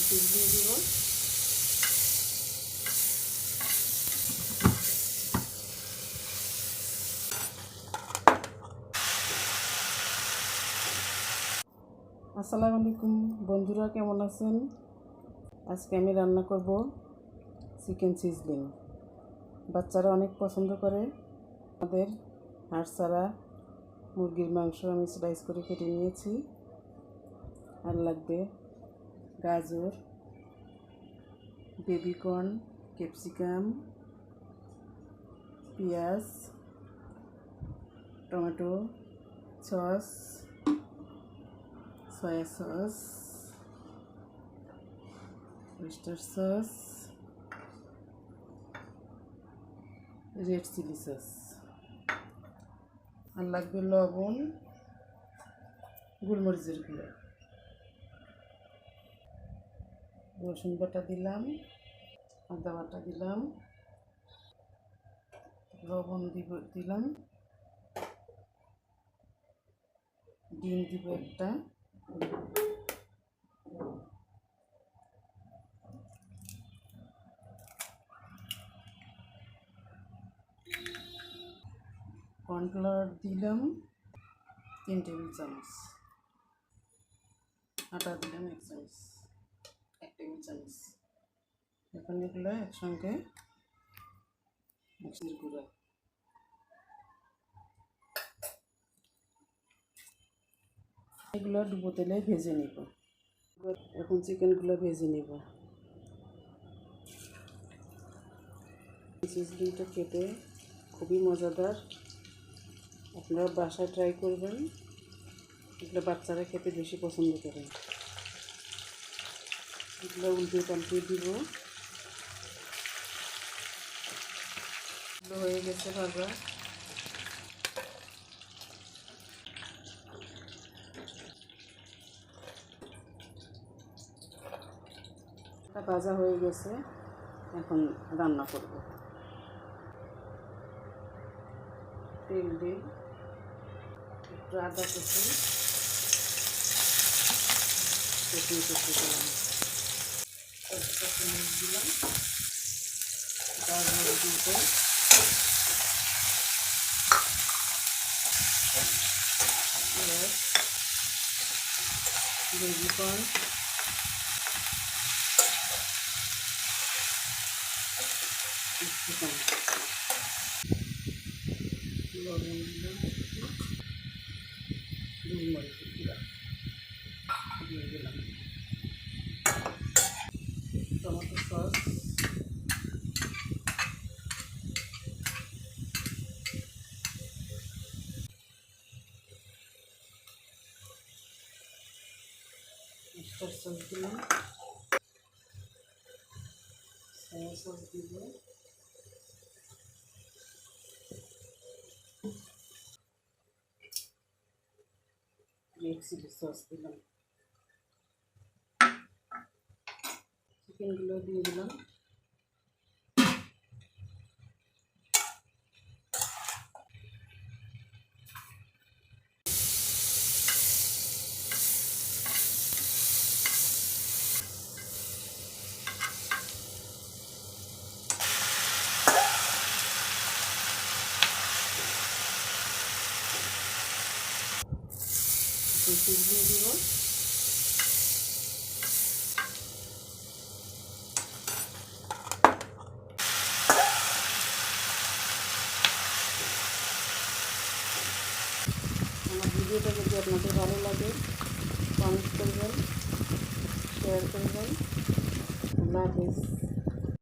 Cheese দিয়ে দিব। আসসালামু আলাইকুম বন্ধুরা, কেমন আছেন? আজকে আমি রান্না করব চিকেন সিজলিং। বাচ্চারা অনেক পছন্দ করে। আমাদের হাড় ছাড়া মুরগির মাংস আমি স্লাইস করে কেটে নিয়েছি। আর লাগবে গাজর, বেবিকর্ন, ক্যাপসিকাম, পেঁয়াজ, tomato sauce, soya sauce, oyster sauce, red chilli sauce. আর লাগবে লবণ, গোলমরিচের গুঁড়ো, রসুন বাটা দিলাম, আদা বাটা দিলাম, লবণ দিলাম, ডিম দিব একটা, কর্নফ্লাওয়ার দিলাম 3 টেবিল চামচ, আটা দিলাম 1 টেবিল চামচ। এখন এগুলো একসঙ্গে মিক্সির গুঁড়া, এগুলো ডুবো তেলে ভেজে নিব। এখন চিকেনগুলো ভেজে নিব। চিজলিংটা খেতে খুবই মজাদার, আপনারা বাসায় ট্রাই করবেন। এগুলো বাচ্চারা খেতে বেশি পছন্দ করেন। এগুলো উল্টে পাল্টে দিব। এগুলো হয়ে গেছে ভাজা। ভাজা হয়ে গেছে, এখন রান্না করব। তেল দিই, একটু আদা কুচি, রসুন কুচি দিলাম, কাঁচামরিচ দিলাম, গাজর দিব, পেঁয়াজ, বেবিকর্ন, ক্যাপসিকাম, লবণ দিলাম, গোলমরিচের গুঁড়া দিয়ে দিলাম, টমেটো সস, oyster সস দিলাম, সয়া সস দিব, রেড চিলি সস দিলাম, চিকেনগুলো দিয়ে দিলাম। চিজ দিয়ে দিব, আমার ভিডিওটা যদি আপনাদের ভালো লাগে কমেন্ট করবেন, শেয়ার করবেন। আল্লাহ হাফেজ।